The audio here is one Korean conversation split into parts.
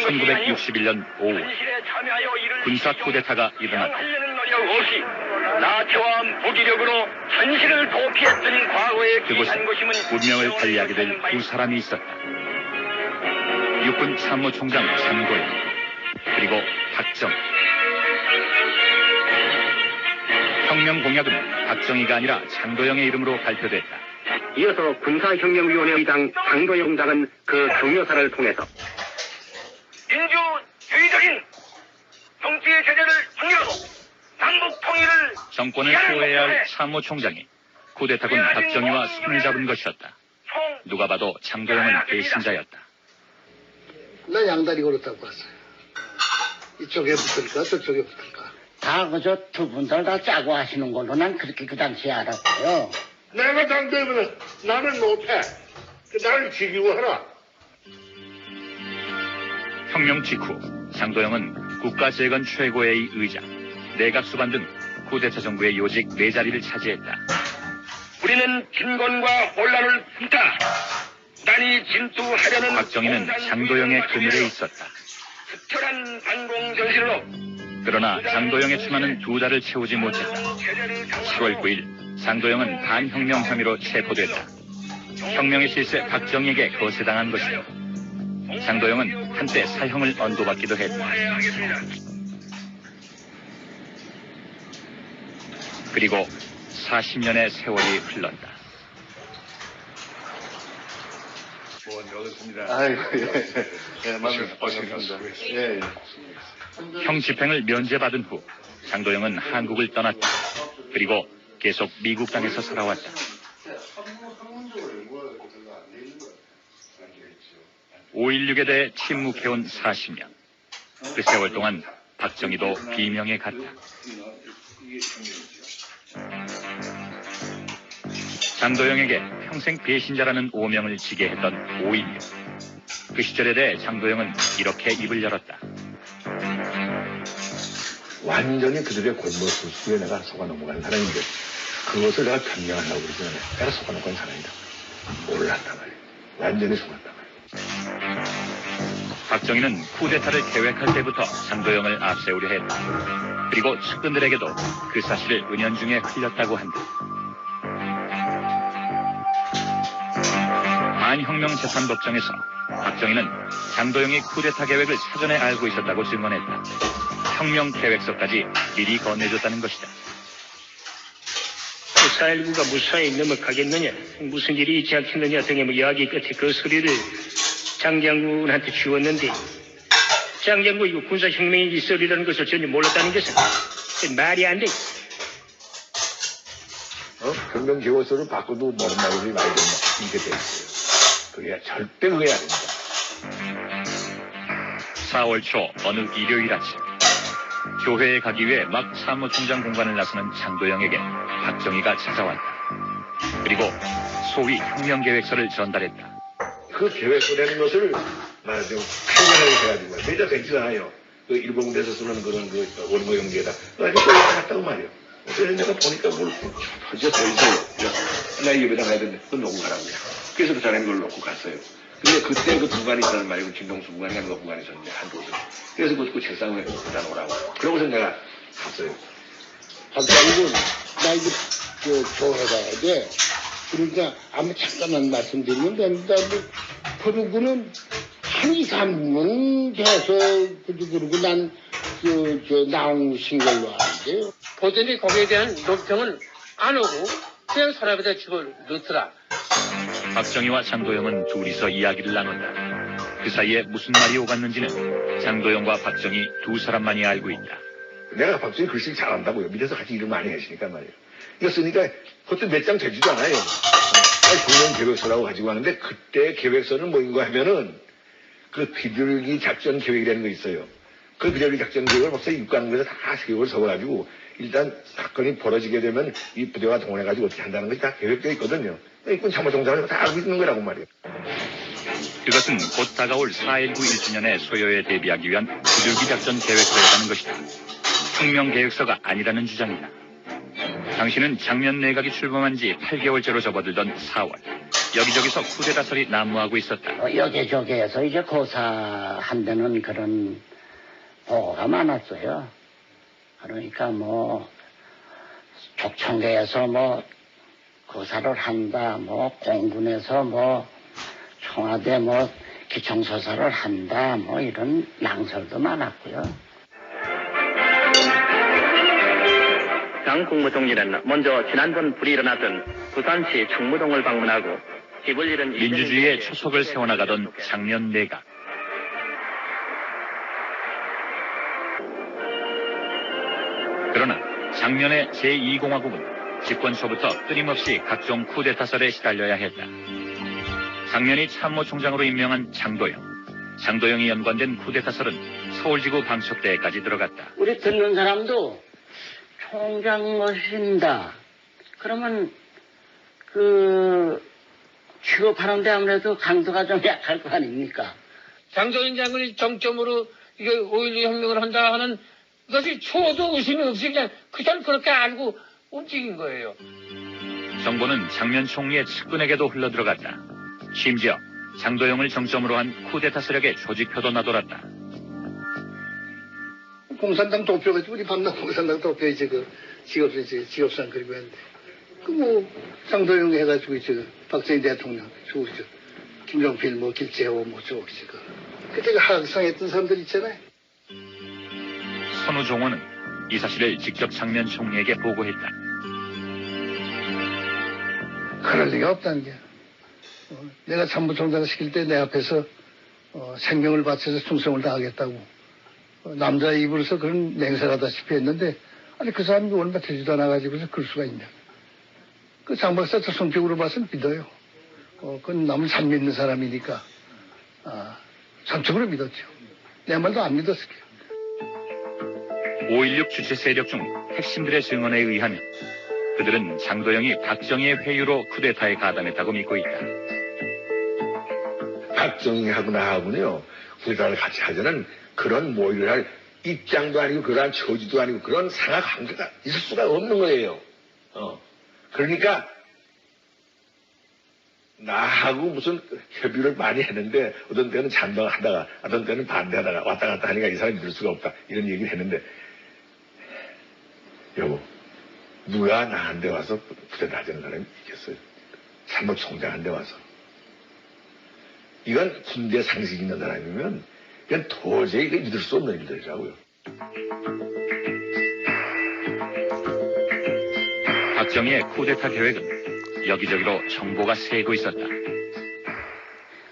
1961년 5월 군사 쿠데타가 일어났다. 나태와 무기력으로 전시를 도피했던 과거의 그곳에 운명을 달리하게 된 두 사람이 있었다. 육군 참모총장 장도영 그리고 박정희. 혁명 공약은 박정희가 아니라 장도영의 이름으로 발표됐다. 이어서 군사혁명위원회 의장 장도영 장은 그 경여사를 통해서 민주주의적인 정치의 제재를 확립하고 남북 통일을 정권을 수호해야 할 참모총장이 쿠데타군 박정희와 손을 잡은 것이었다. 누가 봐도 장도영은 배신자였다. 나 양다리 걸었다고 봤어요. 이쪽에 붙을까 저쪽에 붙을까. 다 그저 두 분들 다 짜고 하시는 걸로 난 그렇게 그 당시에 알았고요. 내가 장도영은 나는 못해. 나를 지키고 하라. 혁명 직후 장도영은 국가재건 최고회의 의장, 내각 수반 등 쿠데타 정부의 요직 4자리를 차지했다. 우리는 빈곤과 혼란을 품다. 단이 진투하려는 박정희는 장도영의 그늘에 있었다. 특별한 반공 전실로 그러나 장도영의 추마는 2달을 채우지 못했다. 10월 9일 장도영은 반혁명 혐의로 체포됐다. 혁명의 실세 박정희에게 거세당한 것이다. 장도영은 한때 사형을 언도받기도 했다. 그리고 40년의 세월이 흘렀다. 아이고 예. 반갑습니다. 예. 형 집행을 면제받은 후 장도영은 한국을 떠났다. 그리고 계속 미국 땅에서 살아왔다. 5.16에 대해 침묵해온 40년. 그 세월 동안 박정희도 비명에 갔다. 장도영에게 평생 배신자라는 오명을 지게 했던 5.16. 그 시절에 대해 장도영은 이렇게 입을 열었다. 완전히 그들의 골머스에 내가 속아 넘어간 사람인데 그것을 내가 변명하려고 그러지 않아요. 내가 속아 넘어간 사람이다. 몰랐단 말이에요. 완전히 속았단 말이에요. 박정희는 쿠데타를 계획할 때부터 장도영을 앞세우려 했다. 그리고 측근들에게도 그 사실을 은연중에 흘렸다고 한다. 반혁명재판법정에서 박정희는 장도영이 쿠데타 계획을 사전에 알고 있었다고 증언했다. 혁명 계획서까지 미리 건네줬다는 것이다. 4.19가 무사히 넘어가겠느냐, 무슨 일이 있지 않겠느냐 등의 이야기 끝에 그 소리를 장 장군한테 주었는데 장 장군이 이거 군사혁명이 있으리라는 것을 전혀 몰랐다는 것은 말이 안 돼. 혁명 계획서를 바꿔도 모른 말이 많이 된다. 이게 돼 있어요. 그게 절대 그게 아닙니다. 4월 초 어느 일요일 아침 교회에 가기 위해 막 참모총장 공관을 나서는 장도영에게 박정희가 찾아왔다. 그리고 소위 혁명계획서를 전달했다. 그 계획서라는 것을 말하자면 thanh 해가지고 매자 되지잖아요. 그 일본군대에서 쓰는 그런 그 원고 용지에다 아주 써놨다고 말이에요. 그래서 내가 보니까 뭘 진짜 더 있어요. 나 이거 매장 가야 되는데 그건 놓고 가라고요. 그래서 그 사람이 그걸 놓고 갔어요. 근데 그때 그 분관이 있다는 말이고 김동수 분관이 그 분관이 있었는데 한도서 그래서 그 책상에 갖다 놓으라고. 그러고서 내가 갔어요. 박장군 나 이거 교회 가야 돼. 그러니까 아무 잠깐만 말씀드리면 됩니다. 그러고는 한 2, 3분 돼서 그러고 난 나오신 걸로 아는데요. 보더니 거기에 대한 논평은 안 오고 그냥 사람에다 집어넣더라. 박정희와 장도영은 둘이서 이야기를 나눈다. 그 사이에 무슨 말이 오갔는지는 장도영과 박정희 두 사람만이 알고 있다. 내가 박정희 글씨를 잘한다고요. 밑에서 같이 일을 많이 했으니까 말이에요. 이거 쓰니까 그것도 몇 장 되지도 않아요. 혁명 계획서라고 가지고 하는데 그때 계획서는 뭐인가 하면은 그 비둘기 작전 계획이라는 거 있어요. 그 비둘기 작전 계획을 벌써 육관부에서 다 계획을 세워가지고 일단 사건이 벌어지게 되면 이 부대가 동원해가지고 어떻게 한다는 것이 다 계획되어 있거든요. 육군 참모총장은 다 알고 있는 거라고 말이에요. 그것은 곧 다가올 4.19 1주년의 소요에 대비하기 위한 비둘기 작전 계획서였다는 것이다. 혁명 계획서가 아니라는 주장이다. 당신은 장면 내각이 출범한 지 8개월째로 접어들던 4월 여기저기서 쿠데타설이 난무하고 있었다. 여기저기에서 이제 고사한다는 그런 보고가 많았어요. 그러니까 뭐 족청계에서 뭐 고사를 한다, 뭐 공군에서 뭐 청와대 뭐 기총소사를 한다, 뭐 이런 낭설도 많았고요. 장 국무총리는 먼저 지난번 불이 일어났던 부산시 충무동을 방문하고 집을 잃은 민주주의의 초석을 세워나가던 장면 내각. 그러나 장면의 제2공화국은 집권 초부터 끊임없이 각종 쿠데타설에 시달려야 했다. 장면이 참모총장으로 임명한 장도영이 연관된 쿠데타설은 서울지구 방첩대에까지 들어갔다. 우리 듣는 사람도 총장 모신다. 그러면 취급하는데 아무래도 강도가 좀 약할 거 아닙니까? 장도영 장군이 정점으로 이게 5.16 혁명을 한다 하는 것이 초도 의심이 없이 그냥 그렇게 알고 움직인 거예요. 정보는 장면 총리의 측근에게도 흘러들어갔다. 심지어 장도영을 정점으로 한 쿠데타 세력의 조직표도 나돌았다. 공산당 도표가 우리 밤낮 공산당 도표에 직업상 그리고 했는데 장도영 해가지고 박정희 대통령 김종필 길재호 그때가 하악상했던 사람들 있잖아요. 선우종호는 이 사실을 직접 장면 총리에게 보고했다. 그럴 리가 없다는 게 내가 참모총장 시킬 때 내 앞에서 생명을 바쳐서 충성을 다하겠다고 남자 입으로서 그런 맹세를 하다시피 했는데 아니 그 사람이 얼마 되지도 않아가지고서 그럴 수가 있냐. 그 장박사 저 성격으로 봐서는 믿어요. 그건 남을 잘 믿는 사람이니까 전적으로 믿었죠. 내 말도 안 믿었을 거예요. 5.16 주체 세력 중 핵심들의 증언에 의하면 그들은 장도영이 박정희의 회유로 쿠데타에 가담했다고 믿고 있다. 박정희하고 나하고는요, 쿠데타를 같이 하자는 그런 모의를 할 입장도 아니고 그러한 처지도 아니고 그런 상하 관계가 있을 수가 없는 거예요. 그러니까 나하고 무슨 협의를 많이 했는데 어떤 때는 찬성하다가 어떤 때는 반대하다가 왔다 갔다 하니까 이 사람이 믿을 수가 없다 이런 얘기를 했는데 여보 누가 나한테 와서 쿠데타 하자는 사람이 있겠어요. 참모총장한테 와서 이건 군대 상식 있는 사람이면 이건 도저히 믿을 수 없는 일들이라고요. 박정희의 쿠데타 계획은 여기저기로 정보가 새고 있었다.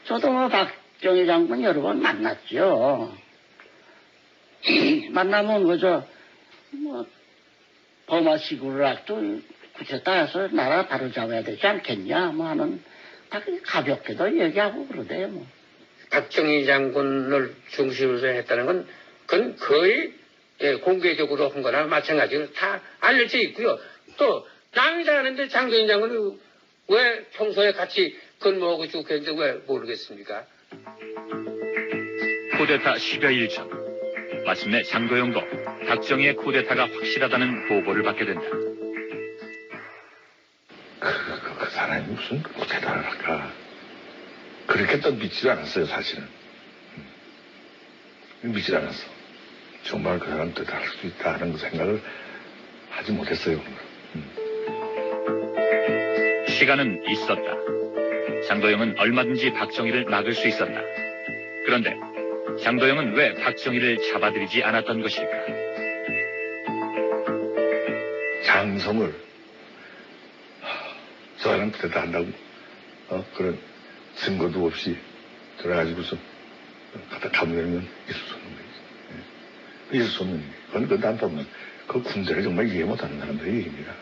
저도 박정희 장군 여러 번 만났죠. 만나면 범어시구락도 쿠데타해서 나라 바로 잡아야 되지 않겠냐 하는 다 가볍게도 얘기하고 그러대요. 박정희 장군을 중심으로 했다는 그건 거의 공개적으로 한 거나 마찬가지로 다 알려져 있고요. 또 남이 다 아는데 장도영 장군은 왜 평소에 같이 근무하고 쭉 했는데 왜 모르겠습니까? 쿠데타 10여일 전 마침내 장도영도 박정희의 쿠데타가 확실하다는 보고를 받게 된다. 그 사람이 무슨 쿠데타를 할까? 그렇게 또 믿질 않았어요, 사실은. 믿질 않았어. 정말 그 사람 뜻 할 수 있다 하는 그 생각을 하지 못했어요. 시간은 있었다. 장도영은 얼마든지 박정희를 막을 수 있었다. 그런데 장도영은 왜 박정희를 잡아들이지 않았던 것일까? 장성을 저 사람 쿠데타 한다고 그런 증거도 없이 들어가지고서 갖다 가면 있을 수 없는 거지. 있을 수 없는 얘기. 그건 난 보면 그 군대를 정말 이해 못하는 사람들의 얘기입니다.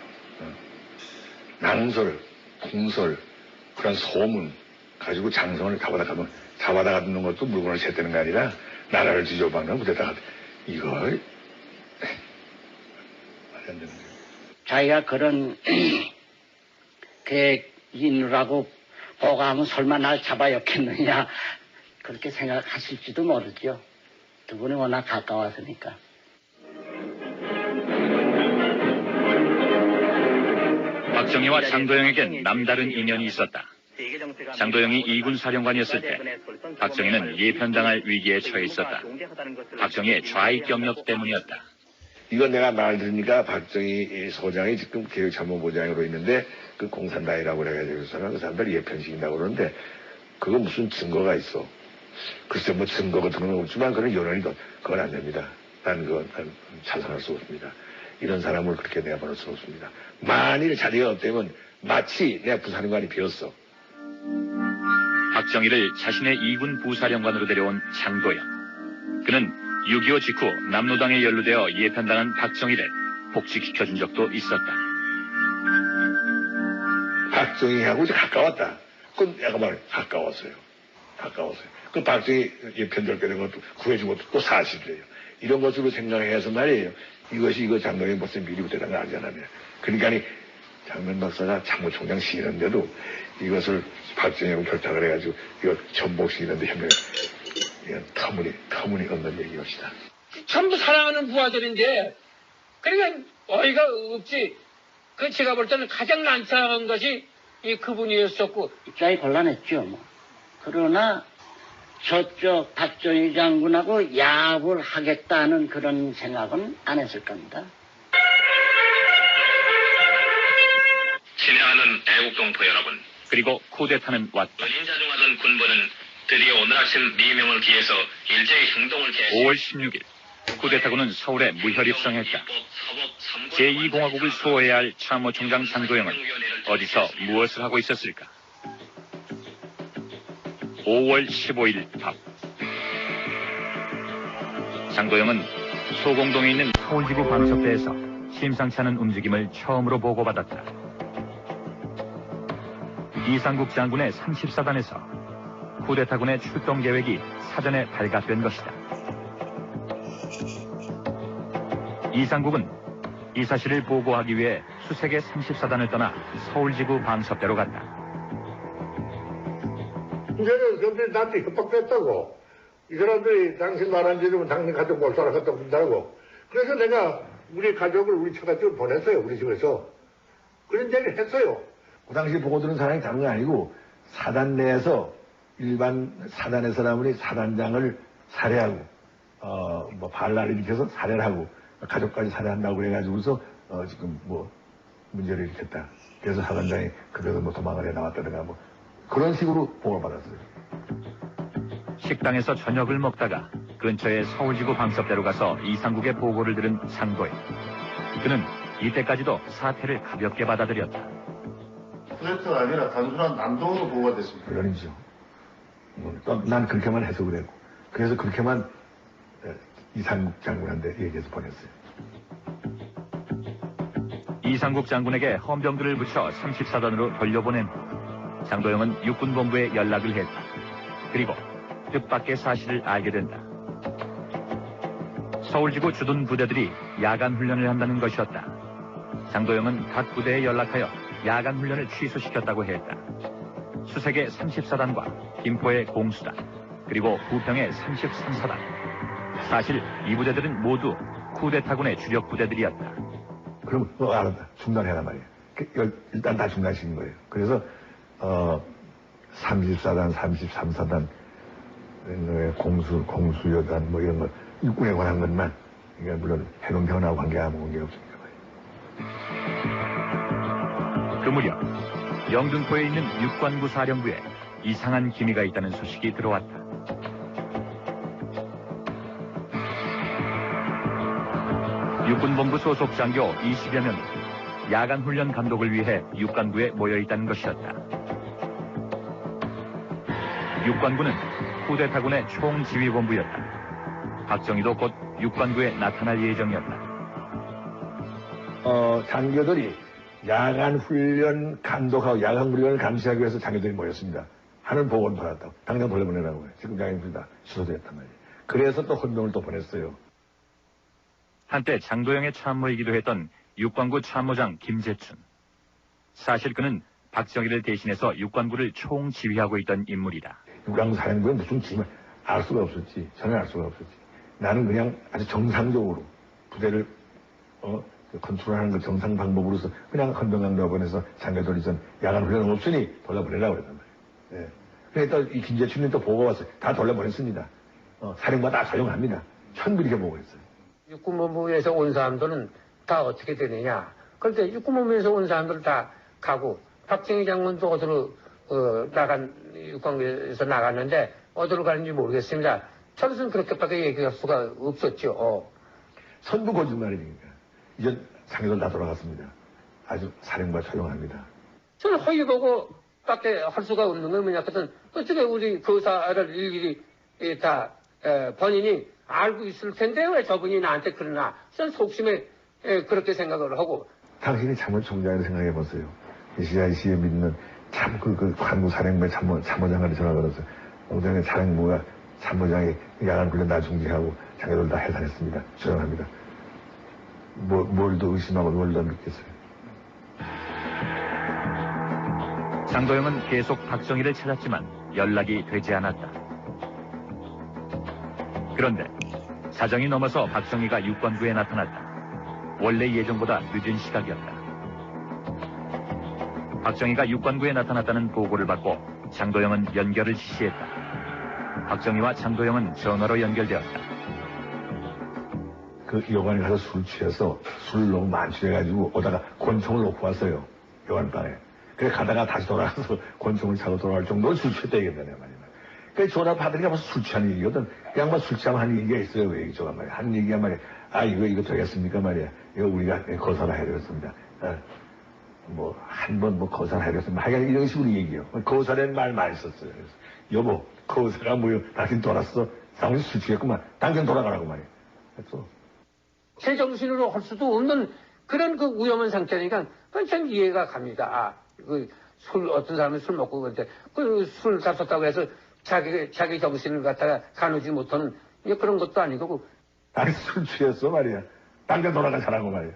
낭설, 풍설, 그런 소문 가지고 장성을 잡아다 가두는 것도 물건을 채되는 게 아니라 나라를 뒤져박는 쿠데타가 이거 말이 안 되는 거예요. 자기가 그런 계획인이라고 보고하면 설마 날 잡아였겠느냐 그렇게 생각하실지도 모르죠. 두 분이 워낙 가까웠으니까. 박정희와 장도영에겐 남다른 인연이 있었다. 장도영이 2군 사령관이었을 때 박정희는 예편당할 위기에 처해 있었다. 박정희의 좌익 경력 때문이었다. 이건 내가 말 들으니까 박정희 소장이 지금 교육참모부장으로 있는데 그 공산당이라고 그래가지고서는 그 사람들 예편식인다고 그러는데 그거 무슨 증거가 있어. 글쎄 뭐 증거 같은 건 없지만 그런 여론이 그건 안 됩니다. 난 찬성할 수 없습니다. 이런 사람을 그렇게 내버릴 수 없습니다. 만일 자리가 없다면 마치 내가 부사령관이 비었어. 박정희를 자신의 2군 부사령관으로 데려온 장도영. 그는 6.25 직후 남로당에 연루되어 예편당한 박정희를 복직시켜준 적도 있었다. 박정희하고 가까웠다. 그건 내가 말해 가까웠어요. 그 박정희 예편들게 된 것도 구해준 것도 또 사실이에요. 이런 것으로 생각해서 말이에요. 이거 장도영이 벌써 미리부터 다 알잖아요. 그러니까 장면 박사가 참모총장 시키는데도 이것을 박정희하고 결탁을 해가지고 이거 전복시키는데 현명해. 이건 터무니없는 얘기입시다. 전부 사랑하는 부하들인데 그러니까 어이가 없지. 그 제가 볼 때는 가장 난처한 것이 그분이었었고 입장이 곤란했죠. 뭐. 그러나 저쪽 박정희 장군하고 야합을 하겠다는 그런 생각은 안 했을 겁니다. 친애하는 애국동포 여러분. 그리고 쿠데타는 왔다. 인자중하던 군부는 드디어 오늘 아침 미명을 기해서 일제의 행동을 개시. 5월 16일 쿠데타군은 서울에 무혈입성했다. 제2공화국을 수호해야 할 참모총장 장도영은 어디서 무엇을 하고 있었을까? 5월 15일 밤 장도영은 소공동에 있는 서울지구 방첩대에서 심상치 않은 움직임을 처음으로 보고받았다. 이상국 장군의 34단에서 쿠데타군의 출동 계획이 사전에 발각된 것이다. 이상국은 이 사실을 보고하기 위해 수색의 34단을 떠나 서울지구 방첩대로 갔다. 이제는 그들이 나한테 협박했다고. 이 사람들이 당신 말 안 들으면 당신 가족 못 살아 갖다 본다고. 그래서 내가 우리 가족을 우리 처갓집을 보냈어요. 우리 집에서. 그런 얘기를 했어요. 그 당시 보고 들은 사람이 다른 게 아니고 사단 내에서 일반 사단의 사람들이 사단장을 살해하고 뭐 반란을 일으켜서 살해를 하고 가족까지 살해한다고 그래가지고서 지금 뭐 문제를 일으켰다. 그래서 사단장이 그래서 뭐 도망을 해 나왔다든가 뭐 그런 식으로 보고를 받았어요. 식당에서 저녁을 먹다가 근처의 서울지구 방첩대로 가서 이상국의 보고를 들은 장도영. 그는 이때까지도 사태를 가볍게 받아들였다. 쿠데타가 아니라 단순한 난동으로 보고가 됐습니다. 그러니죠. 난 그렇게만 해석을 했고 그래서 그렇게만 이상국 장군한테 얘기해서 보냈어요. 이상국 장군에게 헌병들을 붙여 34단으로 돌려보낸 후 장도영은 육군본부에 연락을 했다. 그리고 뜻밖의 사실을 알게 된다. 서울지구 주둔 부대들이 야간 훈련을 한다는 것이었다. 장도영은 각 부대에 연락하여 야간 훈련을 취소시켰다고 했다. 수색의 34단과 김포의 공수단, 그리고 부평의 33사단. 사실 이 부대들은 모두 쿠데타군의 주력 부대들이었다. 그럼 알았다. 중단해란 말이에요. 일단 다 중단시킨 거예요. 그래서 34단, 33사단, 공수여단 뭐 이런 거 육군에 관한 것만 그러니까 물론 해군 변화와 관계하고 관계없으니까 말이에요. 그 무렵 영등포에 있는 육관구 사령부에 이상한 기미가 있다는 소식이 들어왔다. 육군본부 소속 장교 20여 명이 야간 훈련 감독을 위해 육관구에 모여있다는 것이었다. 육관구는 쿠데타군의 총지휘본부였다. 박정희도 곧 육관구에 나타날 예정이었다. 장교들이 야간 훈련 감독하고 야간 훈련을 감시하기 위해서 장교들이 모였습니다. 하는 보고를 받았다고. 당장 돌려보내라고 해요. 지금 장교들이 다 취소됐단 말이에요. 그래서 또 헌병을 또 보냈어요. 한때 장도영의 참모이기도 했던 육관구 참모장 김재춘. 사실 그는 박정희를 대신해서 육관구를 총지휘하고 있던 인물이다. 육관구 사령부에 무슨 짐을 알 수가 없었지. 전혀 알 수가 없었지. 나는 그냥 아주 정상적으로 부대를 컨트롤하는 그 정상 방법으로서 그냥 헌병강도가 보내서 장교들이 전 야간 훈련은 없으니 돌려보내라고 그랬단 말이에요. 예. 그래서 이 김재춘이 또 보고 왔어요. 다 돌려보냈습니다. 사령부 다 조용합니다. 전부 이렇게 보고 있어요. 육군본부에서 온 사람들은 다 어떻게 되느냐. 그런데 육군본부에서 온 사람들 다 가고 박정희 장군도 어디로 육관에서 나갔는데 어디로 가는지 모르겠습니다. 저것은 그렇게밖에 얘기할 수가 없었죠. 전부 거짓말이니까. 이제 상해들 다 돌아갔습니다. 아주 사령부가 조용합니다. 저는 허위 보고 밖에 할 수가 없는 건 뭐냐 하거든. 어떻게 우리 거사를 일일이 다 본인이 알고 있을 텐데 왜 저분이 나한테 그러나. 저는 속심에 그렇게 생각을 하고. 당신이 참모총장을 생각해 보세요. CIC에 믿는 참 그 관무사령부의 참모장한테 전화 걸었어요. 오전에 사령부가 참모장이 야간 훈련 다 중지하고 장교들 다 해산했습니다. 조용합니다. 뭘 더 의심하고 뭘 더 믿겠어요. 장도영은 계속 박정희를 찾았지만 연락이 되지 않았다. 그런데 사정이 넘어서 박정희가 육관구에 나타났다. 원래 예정보다 늦은 시각이었다. 박정희가 육관구에 나타났다는 보고를 받고 장도영은 연결을 지시했다. 박정희와 장도영은 전화로 연결되었다. 그 여관에 가서 술 취해서 술을 너무 만취해가지고 오다가 권총을 놓고 왔어요. 여관방에. 그래 가다가 다시 돌아가서 권총을 차고 돌아갈 정도로 술 취했다 얘기했다네 말이야. 그 전화 받으니까 벌써 술 취한 얘기거든. 그 양반 술 취하면 하는 얘기가 있어요. 왜 저가 말이야. 하는 얘기가 말이야. 아 이거 되겠습니까 말이야. 이거 우리가 거사를 해야 되겠습니다. 뭐 한 번 뭐 거사를 해야 되겠습니다. 하여간 이런 식으로 얘기해요. 거사라는 말 많이 썼어요. 그래서 여보 거사가 뭐요. 당신 돌았어. 당신 술 취했구만. 당장 돌아가라고 말이야. 그래서 제정신으로 할 수도 없는 그런 그 위험한 상태니까 그건 참 이해가 갑니다. 어떤 사람은 술 먹고 그런데 그 술 잡섰다고 해서 자기 정신을 갖다가 가누지 못하는 그런 것도 아니고. 아니 술 취했어 말이야. 당장 돌아가자라고 말이야.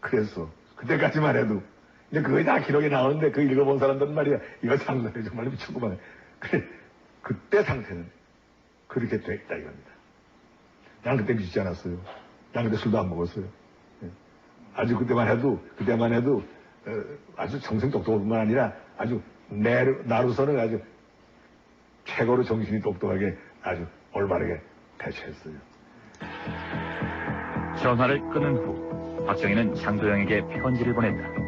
그랬어. 그때까지만 해도. 근데 그게 다 기록에 나오는데 그 읽어본 사람들은 말이야. 이거 상당히 정말 미쳤구만. 그래. 그때 상태는 그렇게 됐다 이겁니다. 난 그때 미치지 않았어요. 난 그때 술도 안 먹었어요. 아주 그때만 해도 아주 정성 똑똑할 뿐만 아니라 아주 나로서는 아주 최고로 정신이 똑똑하게 아주 올바르게 대처했어요. 전화를 끊은 후 박정희는 장도영에게 편지를 보냈다.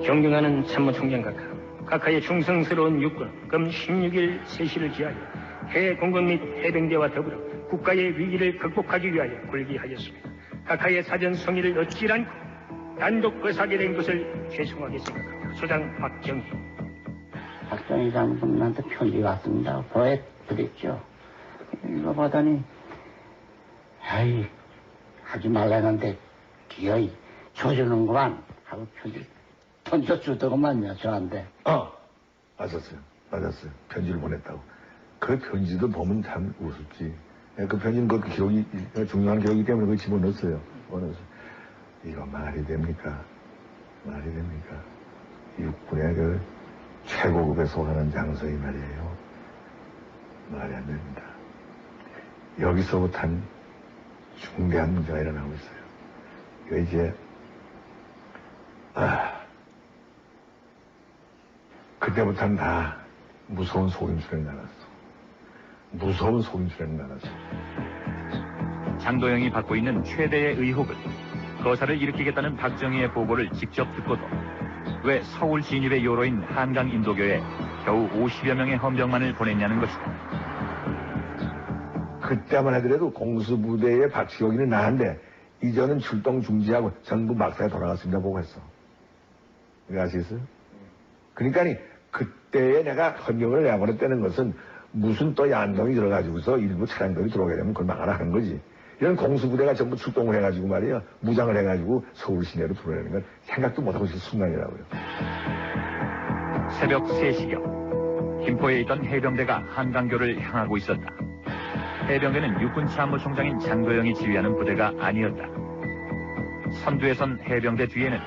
존경하는 참모총장 각하의 충성스러운 육군 금 16일 3시를 기하여 해외 공군 및 해병대와 더불어 국가의 위기를 극복하기 위하여 굴기하였습니다. 각하의 사전 성의를 얻지 않고 단독 거사하게 된 것을 죄송하게 생각합니다. 소장 박정희. 박정희 장군한테 편지 왔습니다. 보여드렸죠. 이거 보더니 아이 하지 말라는데 기어이 쳐주는구만 하고 편지 던져주더구만요 저한테. 맞았어요. 편지를 보냈다고. 그 편지도 보면 참 우습지. 그 편지는 그 기록이 중요한 기록이기 때문에 그걸 집어넣었어요. 이거 말이 됩니까? 육군의 그 최고급에 속하는 장소이 말이에요. 말이 안 됩니다. 여기서부터 한 중대한 문제가 일어나고 있어요. 이거 이제 그때부터는 다 무서운 속임수를 나갔어. 장도영이 받고 있는 최대의 의혹은 거사를 일으키겠다는 박정희의 보고를 직접 듣고도 왜 서울 진입의 요로인 한강 인도교에 겨우 50여 명의 헌병만을 보냈냐는 것이다. 그때만 하더라도 공수부대의 박시혁이는 나한테 이전은 출동 중지하고 전부 막사에 돌아갔습니다 보고 했어. 이거 아시겠어요? 그러니까 그때에 내가 헌병을 내보냈다는 것은 무슨 또 양동이 들어가지고서 일부 차량들이 들어오게 되면 그걸 막아라 하는 거지. 이런 공수부대가 전부 출동을 해가지고 말이야 무장을 해가지고 서울 시내로 들어오는 건 생각도 못하고 있을 순간이라고요. 새벽 3시경 김포에 있던 해병대가 한강교를 향하고 있었다. 해병대는 육군참모총장인 장도영이 지휘하는 부대가 아니었다. 선두에 선 해병대 뒤에는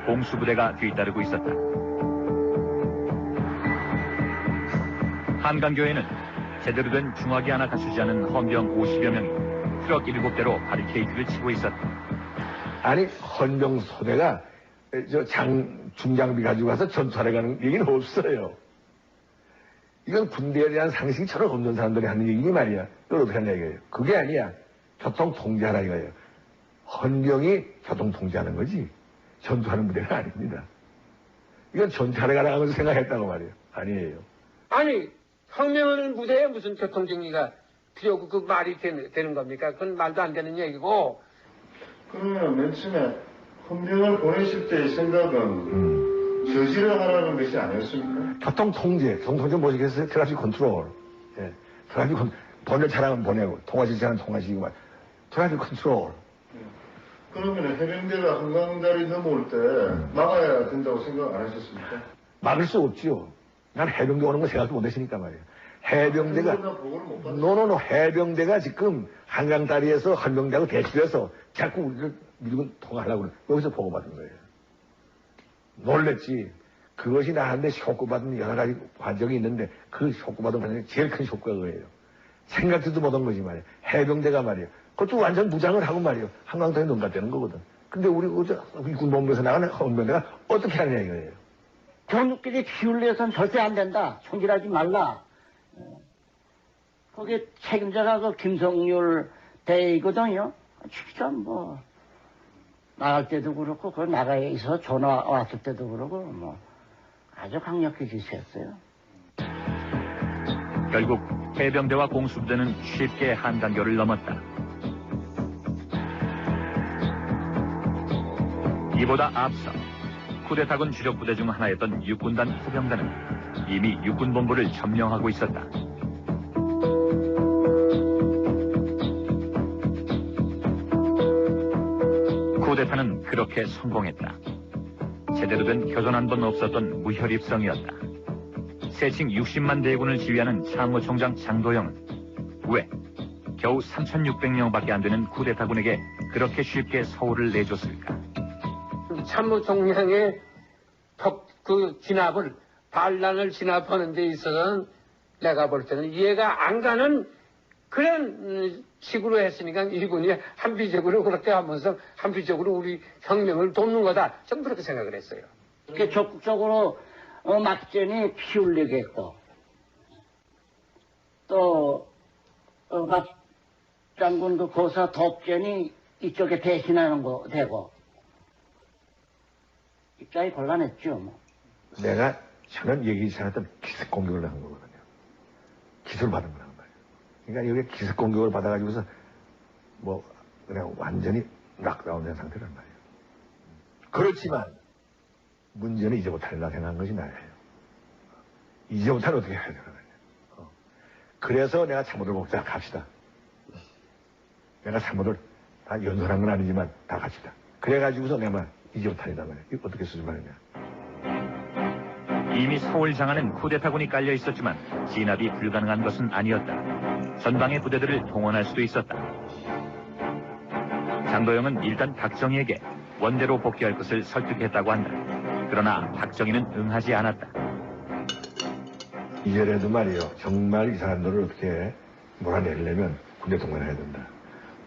공수부대가 뒤따르고 있었다. 한강교에는 제대로 된 중화기 하나 갖추지 않은 헌병 50여 명이 트럭 7대로 바리케이트를 치고 있었다. 아니 헌병 소대가 중장비 가지고 가서 전투하러 가는 얘기는 없어요. 이건 군대에 대한 상식이 전혀 없는 사람들이 하는 얘기니 말이야. 이걸 어떻게 하냐 이거예요. 그게 아니야. 교통 통제하라 이거예요. 헌병이 교통 통제하는 거지 전투하는 부대가 아닙니다. 이건 전투하러 가라는 것을 생각했다고 말이에요. 아니에요. 아니 혁명하는 무대에 무슨 교통정리가 필요하고 그 말이 되는 겁니까? 그건 말도 안 되는 얘기고. 그러면 맨 처음에 헌병을 보내실 때의 생각은 저지를 하라는 것이 아니었습니까? 교통 통제 뭐시겠어요? 트래픽 컨트롤. 예. 트래픽 보낼 차량은 보내고 통화실 차량은 통화시키고 말. 트래픽 컨트롤. 그러면 해병대가 한강다리 넘어올 때 막아야 된다고 생각 안 하셨습니까? 막을 수 없지요. 난 해병대 오는 거 생각도 못 했으니까 말이에요. 해병대가 보고를 못 받았어요. 노노노 해병대가 지금 한강다리에서 헌병대하고 대치해서 자꾸 우리를 미군 통화하려고 그래. 여기서 보고받은 거예요. 놀랬지. 그것이 나한테 쇼크받은 여러 가지 과정이 있는데 그 쇼크받은 과정이 제일 큰 쇼크가 그거예요. 생각지도 못한 거지 말이에요. 해병대가 말이에요. 그것도 완전 무장을 하고 말이에요. 한강다리에 넘갔다는 거거든. 근데 우리 군본부에서 나가는 헌병대가 어떻게 하느냐 이거예요. 경육끼리 비울려선 절대 안 된다. 총질하지 말라. 거기에 책임자가 그 김성률 대이거든요. 진짜 뭐 나갈 때도 그렇고 그 나가에 있어 전화 왔을 때도 그러고 뭐 아주 강력히 지시했어요. 결국 해병대와 공수부대는 쉽게 한단교를 넘었다. 이보다 앞서 쿠데타군 주력 부대 중 하나였던 육군단 후병단은 이미 육군본부를 점령하고 있었다. 쿠데타는 그렇게 성공했다. 제대로 된 교전 한 번 없었던 무혈입성이었다. 세칭 60만 대군을 지휘하는 참모총장 장도영은 왜 겨우 3,600명밖에 안 되는 쿠데타군에게 그렇게 쉽게 서울을 내줬을까? 참모총장의 그 진압을 반란을 진압하는 데 있어서는 내가 볼 때는 이해가 안 가는 그런 식으로 했으니까 일본이 한비적으로 그렇게 하면서 한비적으로 우리 혁명을 돕는 거다. 전 그렇게 생각을 했어요. 이렇게 적극적으로 막전이 피울리게 했고 또 막 장군 그 고사 덕전이 이쪽에 배신하는 거 되고 입장이 곤란했죠. 뭐. 내가 저는 얘기치 않았던 기습 공격을 한 거거든요. 기술 받은 거란 말이에요. 그러니까 여기 기습 공격을 받아가지고서 뭐 그냥 완전히 락다운된 상태란 말이에요. 그렇지만 문제는 이제부터 하려고 생각한 것이 나예요. 이제부터는 어떻게 해야 되나 말이에요. 그래서 내가 참모들 복자 갑시다. 내가 참모들 다 연설한 건 아니지만 다 갑시다. 그래가지고서 내가 이제부터 하려다 말이에요. 이거 어떻게 수습하느냐. 이미 서울 장안은 쿠데타군이 깔려 있었지만 진압이 불가능한 것은 아니었다. 전방의 부대들을 동원할 수도 있었다. 장도영은 일단 박정희에게 원대로 복귀할 것을 설득했다고 한다. 그러나 박정희는 응하지 않았다. 이제라도 말이요. 정말 이 사람들을 어떻게 몰아내려면 군대 동원해야 된다.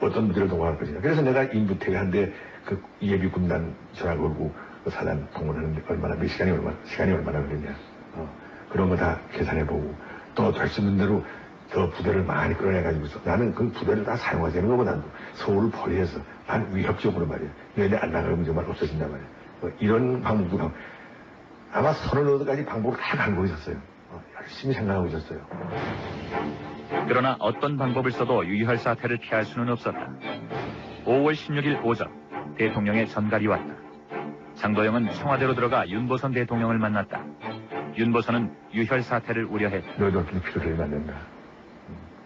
어떤 부대를 동원할 것이냐. 그래서 내가 인부택에 한데 그 예비 군단 전화 걸고 그 사단 동원하는데 시간이 얼마나 걸리냐. 그런 거 다 계산해보고 또 될 수 있는 대로 더 부대를 많이 끌어내가지고서 나는 그 부대를 다 사용하자는 것보다도 서울을 포위해서 난 위협적으로 말이야. 너희들 안 나가면 정말 없어진단 말이야. 이런 방법도 가고 아마 서너 가지 방법을 다 갖고 있었어요. 열심히 생각하고 있었어요. 그러나 어떤 방법을 써도 유혈 사태를 피할 수는 없었다. 5월 16일 오전 대통령의 전갈이 왔다. 장도영은 청와대로 들어가 윤보선 대통령을 만났다. 윤보선은 유혈 사태를 우려했다. 너희도 어떻게 피를 흘리면 안 된다.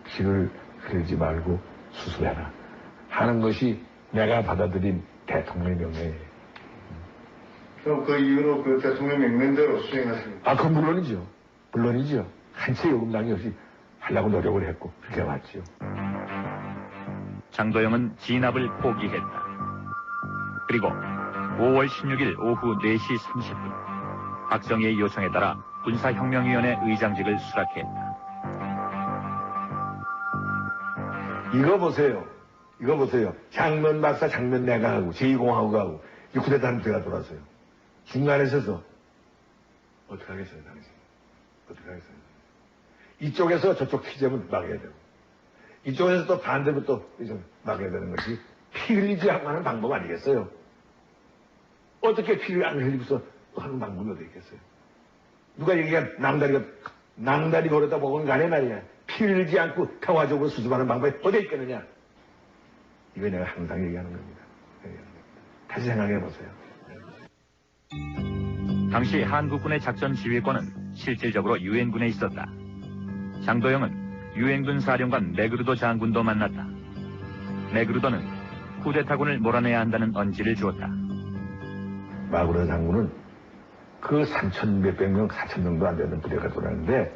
피를 흘리지 말고 수술해라. 하는 것이 내가 받아들인 대통령의 명령이에요. 그럼 그 이후로 그 대통령 명령대로 수행하십니까? 그건 물론이죠. 물론이죠. 한 채 요금당이 없이 하려고 노력을 했고 그렇게 왔죠. 장도영은 진압을 포기했다. 그리고 5월 16일 오후 4시 30분 박정희의 요청에 따라 군사혁명위원회 의장직을 수락했다. 이거 보세요. 장면 박사, 장면 내가 하고 제2공화국하고 이 쿠데타는 제가 돌았어요. 중간에 서서 어떻게 하겠어요, 당신? 어떻게 하겠어요? 이쪽에서 저쪽 피점을 막아야 되고, 이쪽에서 또 반대로 또 막아야 되는 것이 피 흘리지 않고 하는 방법 아니겠어요? 어떻게 피를 안 흘리고서 또 하는 방법이 어디 있겠어요? 누가 얘기한 낭다리 걸었다 먹은 간에 말이야. 피 흘리지 않고 평화적으로 수습하는 방법이 어디 있겠느냐? 이거 내가 항상 얘기하는 겁니다. 다시 생각해 보세요. 당시 한국군의 작전 지휘권은 실질적으로 유엔군에 있었다. 장도영은 유엔군 사령관 메그루도 장군도 만났다. 메그루도는 쿠데타군을 몰아내야 한다는 언지를 주었다. 마그로 장군은 그 3천 몇백 명, 4천 명도 안 되는 부대가 돌아가는데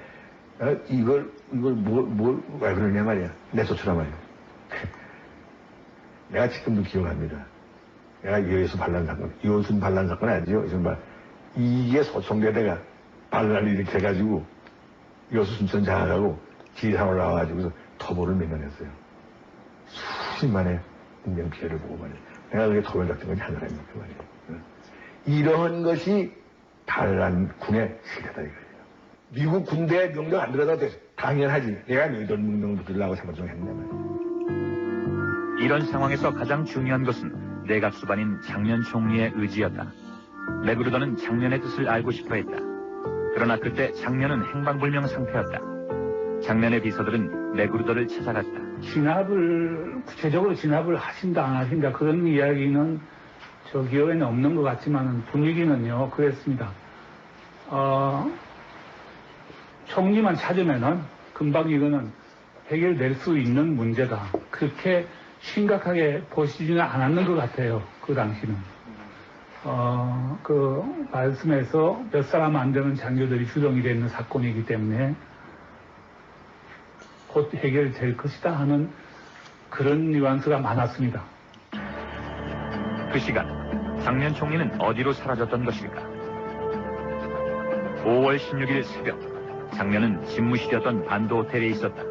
이걸 왜 그러냐 말이야. 내 소처럼 말이야. 내가 지금도 기억합니다. 내가 여수 반란 사건 아니죠? 이게 소총대대가 반란을 일으켜가지고 여수 순천 장악하고 지상으로 나와가지고 터보를 매면했어요. 수십만의 인명 피해를 보고 말이야. 내가 그게 토벌 같은 것이 하나입니다. 그 말이에요. 이런 것이 반란군의 시대다 이거예요. 미국 군대 명령 안 들어도 돼. 당연하지. 내가 이런 명령 붙으려고 생각했는데 말이야. 이런 상황에서 가장 중요한 것은 내각 수반인 장면 총리의 의지였다. 메그루도는 장면의 뜻을 알고 싶어 했다. 그러나 그때 장면은 행방불명 상태였다. 장면의 비서들은 메그루도를 찾아갔다. 구체적으로 진압을 하신다 안 하신다 그런 이야기는 저 기억에는 없는 것 같지만 분위기는요 그랬습니다. 총리만 찾으면은 금방 이거는 해결될 수 있는 문제다. 그렇게 심각하게 보시지는 않았는 것 같아요. 그 당시는. 그 말씀에서 몇 사람 안 되는 장교들이 주동이 되는 사건이기 때문에 곧 해결될 것이다 하는 그런 뉘앙스가 많았습니다. 그 시간 장면 총리는 어디로 사라졌던 것일까? 5월 16일 새벽 장면은 집무실이었던 반도 호텔에 있었다.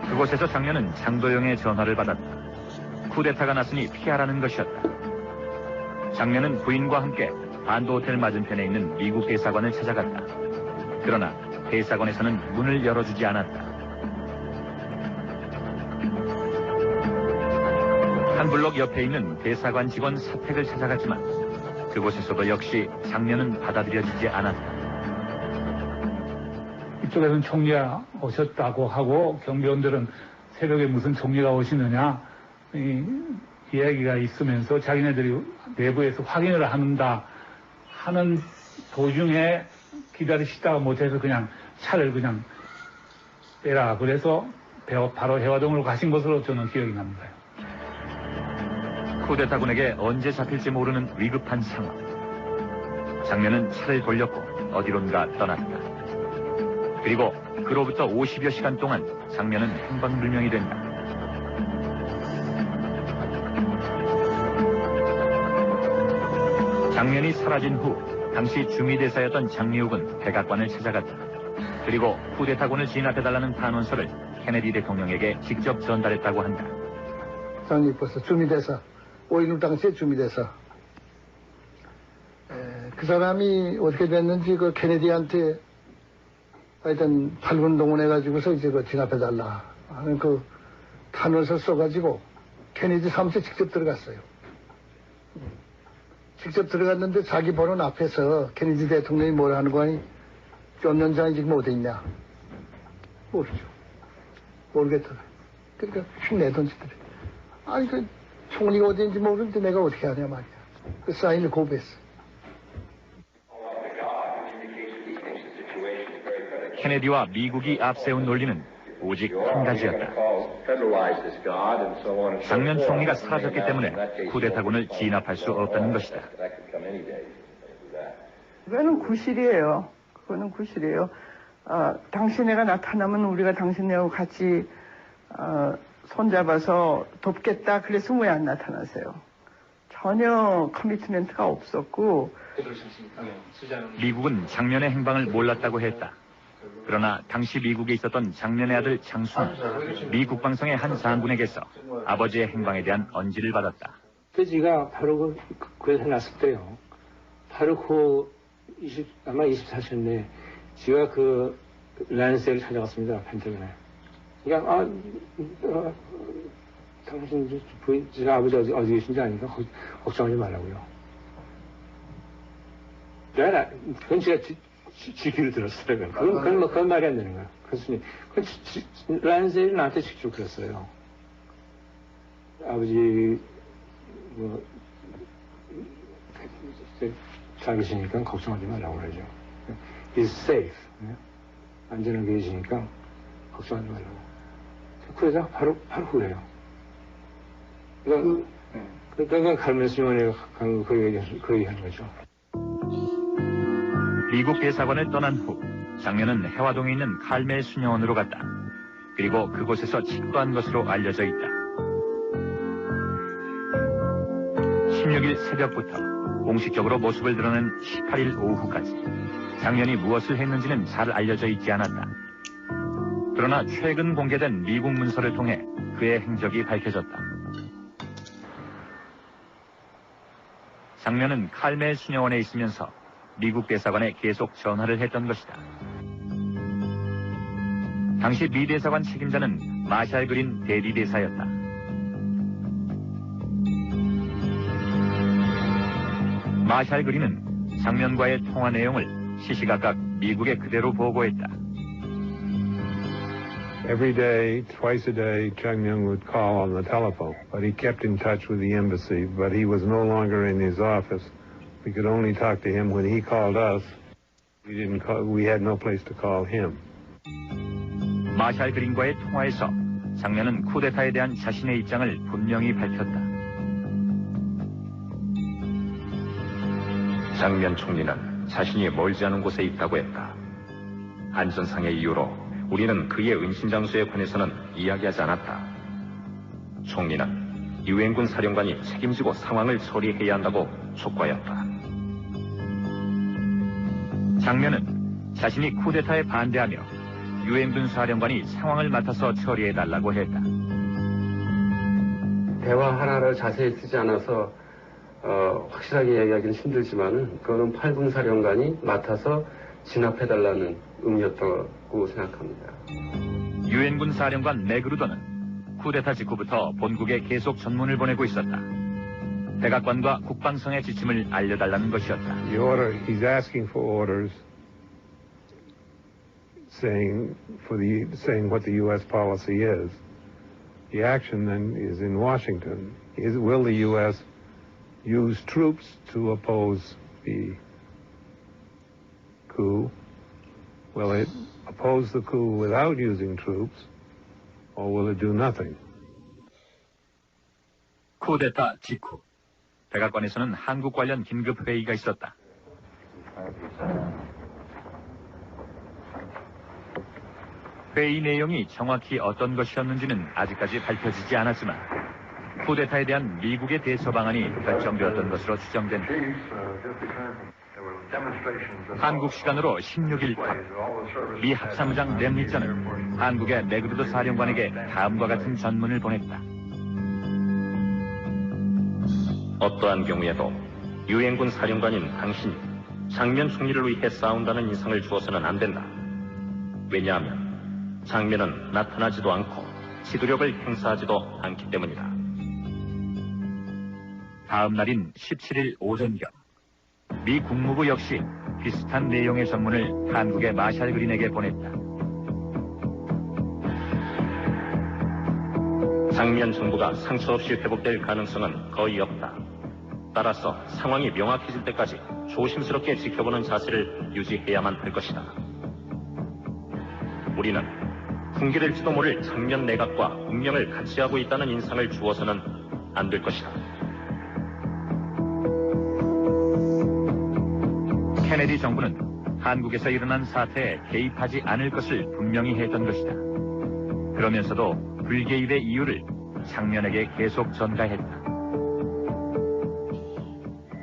그곳에서 장면은 장도영의 전화를 받았다. 쿠데타가 났으니 피하라는 것이었다. 장면은 부인과 함께 반도 호텔 맞은편에 있는 미국 대사관을 찾아갔다. 그러나 대사관에서는 문을 열어주지 않았다. 한 블록 옆에 있는 대사관 직원 사택을 찾아갔지만 그곳에서도 역시 장면은 받아들여지지 않았다. 이쪽에서는 총리가 오셨다고 하고 경비원들은 새벽에 무슨 총리가 오시느냐 이야기가 있으면서 자기네들이 내부에서 확인을 한다 하는 도중에 기다리시다가 못해서 그냥 차를 그냥 빼라 그래서 바로 해화동으로 가신 것으로 저는 기억이 납니다. 쿠데타군에게 언제 잡힐지 모르는 위급한 상황. 장면은 차를 돌렸고 어디론가 떠났다. 그리고 그로부터 50여 시간 동안 장면은 행방불명이 된다. 장면이 사라진 후 당시 주미대사였던 장미욱은 백악관을 찾아갔다. 그리고 쿠데타군을 진압해달라는 탄원서를 케네디 대통령에게 직접 전달했다고 한다. 장미버스 주미대사 5.16 당시의 주미대사 그 사람이 어떻게 됐는지 그 케네디한테 하여튼 8분 동원해가지고서 이제 그 진압해달라 하는 그 탄원서 써가지고 케네디 사무실에 직접 들어갔어요. 직접 들어갔는데 자기 보는 앞에서 케네디 대통령이 뭐라 하는 거 아니? 존 연장이 지금 어디 있냐? 모르죠. 모르겠더라. 그러니까 휙 내던지더래. 아니 그 총리가 어디 있는지 모르는데 내가 어떻게 하냐 말이야. 그 사인을 고백했어. 케네디와 미국이 앞세운 논리는 오직 한 가지였다. 장면 총리가 사라졌기 때문에 쿠데타군을 진압할 수 없다는 것이다. 그거는 구실이에요. 그거는 구실이에요. 당신네가 나타나면 우리가 당신네하고 같이 손잡아서 돕겠다. 그래서 왜 안 나타나세요? 전혀 커미트먼트가 없었고. 미국은 장면의 행방을 몰랐다고 했다. 그러나 당시 미국에 있었던 장면의 아들 장수는 미 국방성의 한 장군에게서 아버지의 행방에 대한 언지를 받았다. 지가 바로 그에서 났을 때요. 바로 아마 24셨네. 제가 그 란셀을 찾아갔습니다. 펜타곤에. 그러니까 당신 제가 아버지 어디 계신지 아니까 걱정하지 말라고요. 그건 제가 지키를 들었어요. 그건 말이 안 되는 거야. 교수님. 란셀이 나한테 직접 그랬어요. 아버지 잘 계시니까 걱정하지 말라고 그러죠. He's safe. 안전하게 계시니까 걱정하지 말라고. 그러다가 바로 후에요. 그러니까 칼멜 수녀원에 그 얘기하는 거죠. 미국 대사관을 떠난 후 장면은 해화동에 있는 칼멜 수녀원으로 갔다. 그리고 그곳에서 치과한 것으로 알려져 있다. 16일 새벽부터 공식적으로 모습을 드러낸 18일 오후까지 장면이 무엇을 했는지는 잘 알려져 있지 않았다. 그러나 최근 공개된 미국 문서를 통해 그의 행적이 밝혀졌다. 장면은 칼멜 수녀원에 있으면서 미국 대사관에 계속 전화를 했던 것이다. 당시 미 대사관 책임자는 마샬 그린 대리 대사였다. 마샬 그린은 장면과의 통화 내용을 시시각각 미국에 그대로 보고했다. Every day, twice a day, Chung Myung would call on the telephone, but he kept in touch with the embassy, but he was no longer in his office. We could only talk to him when he called us. We had no place to call him. 마샬 그린과의 통화에서 장면은 쿠데타에 대한 자신의 입장을 분명히 밝혔다. 장면 총리는 자신이 멀지 않은 곳에 있다고 했다. 안전상의 이유로 우리는 그의 은신장소에 관해서는 이야기하지 않았다. 총리는 유엔군 사령관이 책임지고 상황을 처리해야 한다고 촉구하였다. 장면은 자신이 쿠데타에 반대하며 유엔군 사령관이 상황을 맡아서 처리해달라고 했다. 대화 하나를 자세히 쓰지 않아서 확실하게 이야기하기는 힘들지만은 그거는 8군 사령관이 맡아서 진압해달라는 의미였다고 생각합니다. 유엔군 사령관 매그루더는 쿠데타 직후부터 본국에 계속 전문을 보내고 있었다. 백악관과 국방성의 지침을 알려달라는 것이었다. He's asking for orders, saying what the U.S. policy is. The action then is in Washington. Will the U.S. use troops to oppose the coup? Will it oppose the coup without using troops, or will it do nothing? 쿠데타 직후 백악관에서는 한국 관련 긴급 회의가 있었다. 회의 내용이 정확히 어떤 것이었는지는 아직까지 밝혀지지 않았지만 쿠데타에 대한 미국의 대처 방안이 결정되었던 것으로 추정된다. 한국 시간으로 16일 밤, 미 합참의장 램리자는 한국의 매그루더 사령관에게 다음과 같은 전문을 보냈다. 어떠한 경우에도 유엔군 사령관인 당신이 장면 총리를 위해 싸운다는 인상을 주어서는 안 된다. 왜냐하면 장면은 나타나지도 않고 지도력을 행사하지도 않기 때문이다. 다음 날인 17일 오전경, 미 국무부 역시 비슷한 내용의 전문을 한국의 마샬 그린에게 보냈다. 장면 정부가 상처 없이 회복될 가능성은 거의 없다. 따라서 상황이 명확해질 때까지 조심스럽게 지켜보는 자세를 유지해야만 할 것이다. 우리는 붕괴될지도 모를 장면 내각과 운명을 같이 하고 있다는 인상을 주어서는 안 될 것이다. 케네디 정부는 한국에서 일어난 사태에 개입하지 않을 것을 분명히 했던 것이다. 그러면서도 불개입의 이유를 장면에게 계속 전가했다.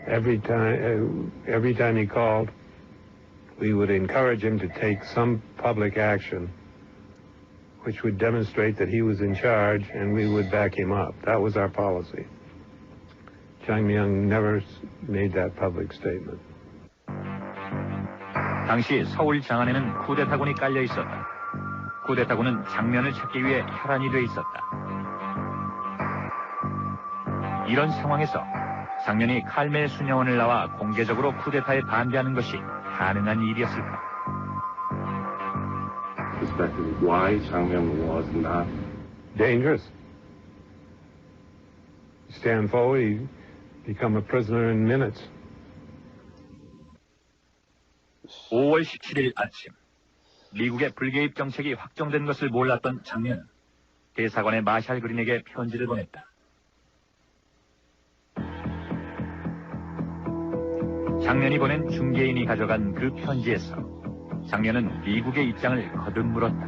Every time he called, we would encourage him to take some public action which would demonstrate that he was in charge, and we would back him up. That was our policy. Chung Myung never made that public statement. 당시 서울 장안에는 쿠데타군이 깔려 있었다. 쿠데타군은 장면을 찾기 위해 혈안이 돼 있었다. 이런 상황에서 장면이 칼멜 수녀원을 나와 공개적으로 쿠데타에 반대하는 것이 가능한 일이었을까? Why 장면 was not dangerous? Stand forward, you become a prisoner in minutes. 5월 17일 아침, 미국의 불개입 정책이 확정된 것을 몰랐던 장면은 대사관의 마샬 그린에게 편지를 보냈다. 장면이 보낸 중개인이 가져간 그 편지에서 장면은 미국의 입장을 거듭 물었다.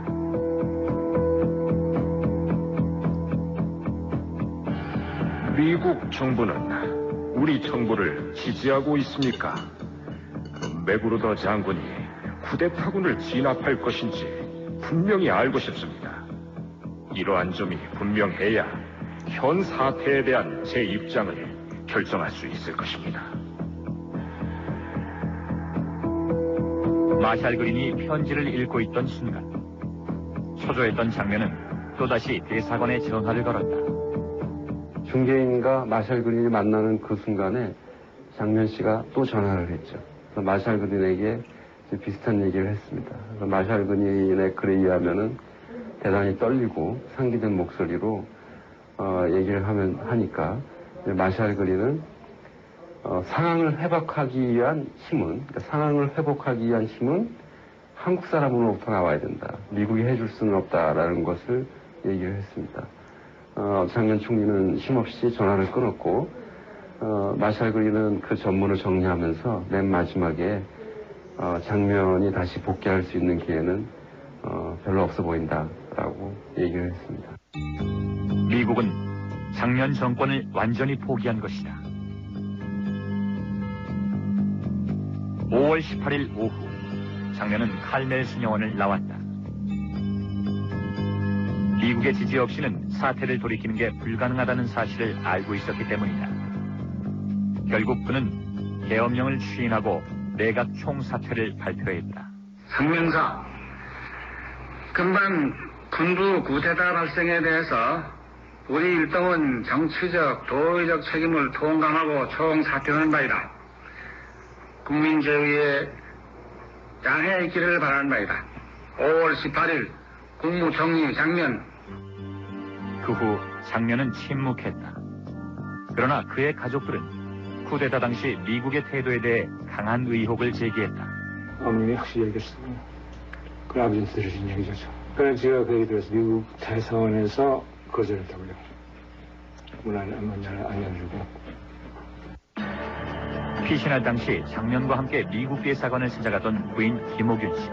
미국 정부는 우리 정부를 지지하고 있습니까? 맥그루더 장군이 쿠데타군을 진압할 것인지 분명히 알고 싶습니다. 이러한 점이 분명해야 현 사태에 대한 제 입장을 결정할 수 있을 것입니다. 마샬 그린이 편지를 읽고 있던 순간 초조했던 장면은 또다시 대사관에 전화를 걸었다. 중개인과 마샬 그린이 만나는 그 순간에 장면 씨가 또 전화를 했죠. 그래서 마샬 그린에게 비슷한 얘기를 했습니다. 그래서 마샬 그린의 글에 의하면은 대단히 떨리고 상기된 목소리로 얘기를 하니까 마샬 그린은 상황을 회복하기 위한 힘은 한국 사람으로부터 나와야 된다. 미국이 해줄 수는 없다라는 것을 얘기를 했습니다. 장면 총리는 쉼없이 전화를 끊었고 마샬 그린은 그 전문을 정리하면서 맨 마지막에 장면이 다시 복귀할 수 있는 기회는 별로 없어 보인다라고 얘기를 했습니다. 미국은 장면 정권을 완전히 포기한 것이다. 5월 18일 오후 장면은 칼멜 수녀원을 나왔다. 미국의 지지 없이는 사태를 돌이키는 게 불가능하다는 사실을 알고 있었기 때문이다. 결국 그는 계엄령을 추인하고 내각 총사퇴를 발표했다. 상명사, 금방 군부 구테타 발생에 대해서 우리 일동은 정치적, 도의적 책임을 통감하고 총사퇴하는 바이다. 국민 제위에 양해의 있기를 바라는 바이다. 5월 18일 국무총리 장면. 그 후 장면은 침묵했다. 그러나 그의 가족들은 쿠데타 당시 미국의 태도에 대해 강한 의혹을 제기했다. 어머님이 확실히 얘기했어요. 그 아버지한테 들으신 얘기죠. 그래서 제가 그 얘기 들어서 미국 대사원에서 거절했다고요. 문안을 안 열어주고. 피신할 당시 장면과 함께 미국 대사관을 찾아갔던 부인 김옥윤 씨.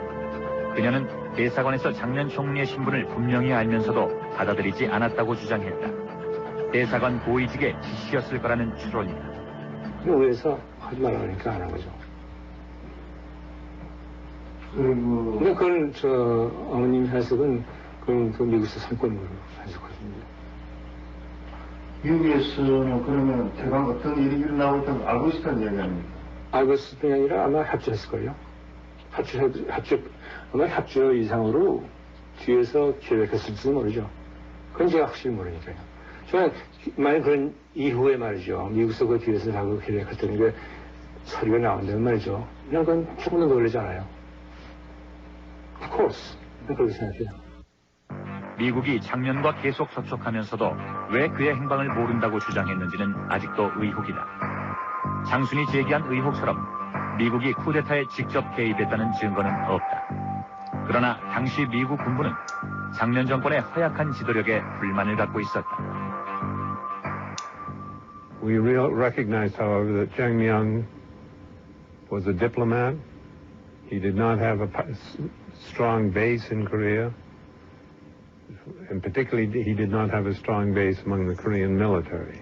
그녀는 대사관에서 장면 총리의 신분을 분명히 알면서도 받아들이지 않았다고 주장했다. 대사관 고위직의 지시였을 거라는 추론이다. 의회에서 하지 말라고 하니까 안 한 거죠. 그리고 근데 그건 어머님 해석은 그건 그 미국에서 상권으로 해석하십니다. 미국에서는 그러면 대강 어떤 일이 일어나고 있다고 알고 있었다는 이야기 아닙니까? 알고 있을 뿐이 아니라 아마 협조했을걸요. 아마 협조 이상으로 뒤에서 계획했을지도 모르죠. 그건 제가 확실히 모르니까요. 저는 만약 그런 이후에 말이죠. 미국에서 그 뒤에서 자꾸 계획했던 게 서류가 나온다면 말이죠. 그냥 그건 조금도 놀라지 않아요. Of course. 그렇게 생각해요. 미국이 장면과 계속 접촉하면서도 왜 그의 행방을 모른다고 주장했는지는 아직도 의혹이다. 장순이 제기한 의혹처럼 미국이 쿠데타에 직접 개입했다는 증거는 없다. 그러나 당시 미국 군부는 장면 정권의 허약한 지도력에 불만을 갖고 있었다. We recognized, however, that Zheng Myung was a diplomat. He did not have a strong base in Korea. And particularly, he did not have a strong base among the Korean military.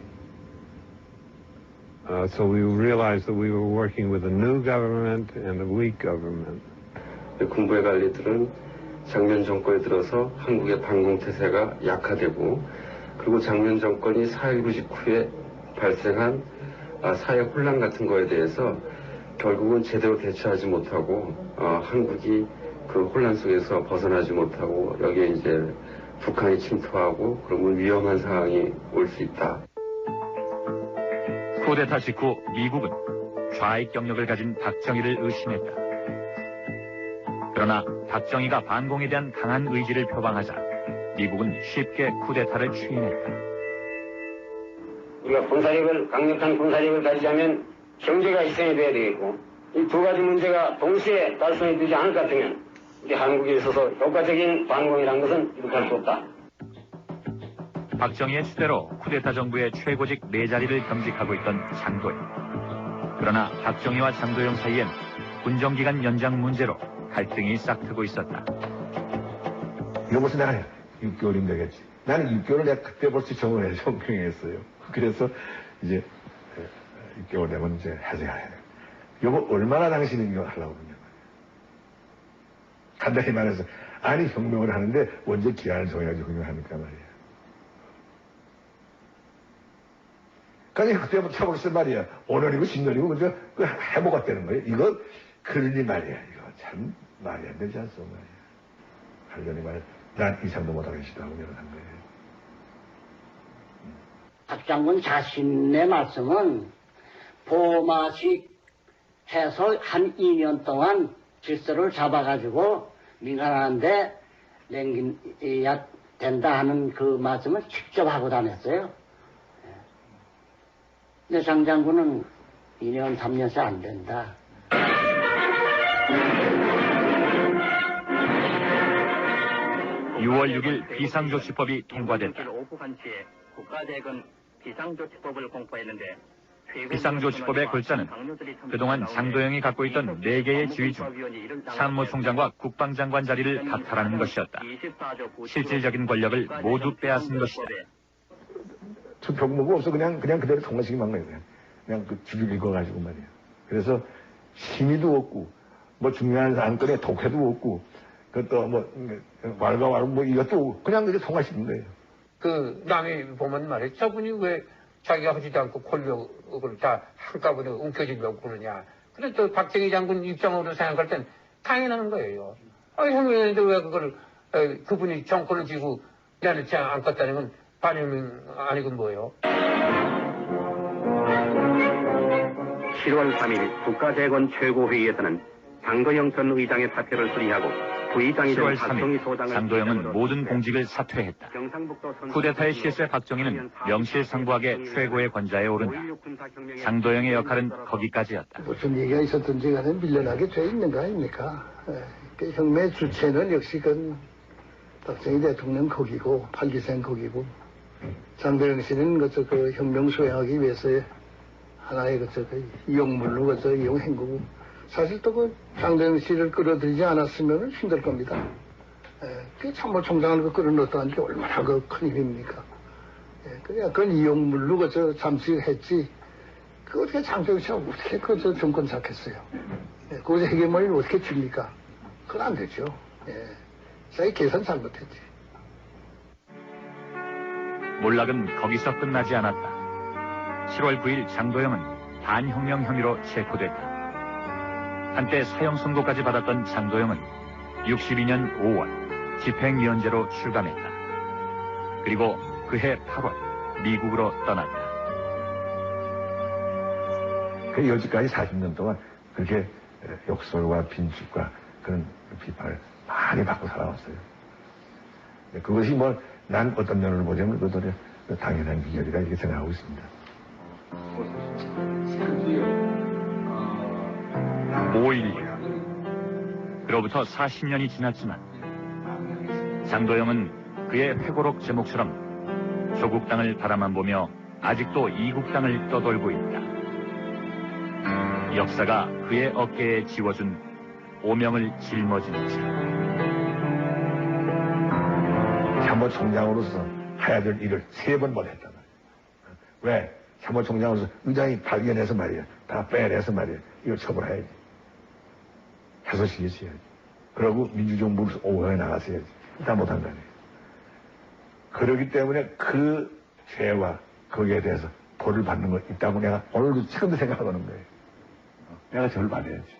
So we realized that we were working with a new government and a weak government. 군부의 관리들은 장면 정권에 들어서 한국의 반공태세가 약화되고 그리고 장면 정권이 4.19 직후에 발생한 사회 혼란 같은 거에 대해서 결국은 제대로 대처하지 못하고 한국이 그 혼란 속에서 벗어나지 못하고 여기에 이제 북한이 침투하고 그러면 위험한 상황이 올 수 있다. 쿠데타 직후 미국은 좌익 경력을 가진 박정희를 의심했다. 그러나 박정희가 반공에 대한 강한 의지를 표방하자 미국은 쉽게 쿠데타를 추인했다. 우리가 강력한 군사력을 가지자면 경제가 희생이 돼야 되겠고, 이 두 가지 문제가 동시에 달성이 되지 않을 것 같으면 우리 한국에 있어서 효과적인 반공이라는 것은 이룩할 수 없다. 박정희의 추대로 쿠데타 정부의 최고직 4자리를 겸직하고 있던 장도영. 그러나 박정희와 장도영 사이엔 군정기간 연장 문제로 갈등이 싹트고 있었다. 이거 벌써 내가 6개월이면 되겠지. 나는 6개월을 내가 그때 벌써 정평했어요. 그래서 이제 6개월 되면 이제 해줘야 해. 이거 얼마나 당신은 이거 하려고 그러냐. 간단히 말해서, 아니, 혁명을 하는데 언제 기한을 정해가지고 혁명합니까 말이야. 그러니까 그때부터 벌써 말이야. 5년이고 10년이고 먼저 해보가 되는 거예요. 이거, 그러니 말이야. 이거 참 말이 안 되지 않소 말이야. 하려니 말이야. 난 이상도 못하겠다 하고 연락한 거예요. 박 장군 자신의 말씀은 보마식 해서 한 2년 동안 질서를 잡아가지고 민간하는데 남겨야 된다 하는 그 말씀을 직접 하고 다녔어요. 근데 장 장군은 2년, 3년씩 안 된다. 6월 6일 비상조치법이 통과됐다. 오후 1시에 국가대건 비상조치법을 공포했는데 비상조치법의 골자는 그동안 장도영이 갖고 있던 4개의 지위 중 참모총장과 국방장관 자리를 박탈하는 것이었다. 실질적인 권력을 모두 빼앗은 것이다. 투표구가 없어 그냥 그대로 통과시키만 거예요. 그냥 그 줄을 읽어가지고 말이에요. 그래서 심의도 없고 뭐 중요한 안건에 독해도 없고 그것도 뭐 왈가왈부 뭐 이것도 없고 그냥 그렇게 통과시킨 거예요. 그 남이 보면 말이야, 저분이 왜 자기가 하지도 않고 권력을 다 한꺼번에 움켜쥐려고 그러냐. 그래 또 박정희 장군 입장으로 생각할 땐 당연한 거예요. 혁명인데 왜 그걸 그분이 정권을 쥐고 내놓지 않겠다는 건 반영 아니고 뭐예요. 7월 3일 국가대건 최고회의에서는 장도영 전 의장의 사퇴를 수리하고 부의장이 된 7월 박정희 3일 소장을 장도영은 모든 공직을 사퇴했다. 쿠데타의 실세 박정희는 명실상부하게 최고의 권좌에 오른다. 장도영의 역할은 거기까지였다. 무슨 얘기가 있었든지 간에 밀려나게 돼 있는 거 아닙니까? 그 혁명의 주체는 역시 그 박정희 대통령 거기고 팔기생 거기고 장도영 씨는 그 혁명 수행하기 위해서의 하나의 그 이용물로 이용한 거고 사실 또 그 장도영 씨를 끌어들이지 않았으면 힘들 겁니다. 그 참모총장을 끌어넣었다는 게 얼마나 큰 힘입니까? 그냥 그건 이용물로 잠시 했지. 그 어떻게 장도영 씨가 어떻게 정권 잡겠어요? 그 해결문을 어떻게 줍니까? 그건 안 되죠. 자기 계산 잘못했지. 몰락은 거기서 끝나지 않았다. 7월 9일 장도영은 반혁명 혐의로 체포됐다. 한때 사형 선고까지 받았던 장도영은 62년 5월 집행유연제로 출감했다. 그리고 그해 8월 미국으로 떠났다. 그 여지까지 40년 동안 그렇게 욕설과 빈축과 그런 비판을 많이 받고 살아왔어요. 그것이 뭐 난 어떤 면으로 보자면 그것도 당연한 비결이라 이렇게 생각하고 있습니다. 5.16 그로부터 40년이 지났지만 장도영은 그의 회고록 제목처럼 조국 땅을 바라만 보며 아직도 이국 땅을 떠돌고 있다. 역사가 그의 어깨에 지워준 오명을 짊어진 채 참모총장으로서 해야 될 일을 3번 못했단 말이야. 왜? 참모총장으로서 의장이 발견해서 말이야. 다 빼내서 말이야. 이걸 처벌해야지. 해소시켜야지. 그러고 민주정부를 오해에 나갔어야지. 다 못한 거 아니에요. 그러기 때문에 그 죄와 거기에 대해서 벌을 받는 거 있다고 내가 오늘도 지금도 생각하는 거예요. 내가 저를 말해야지.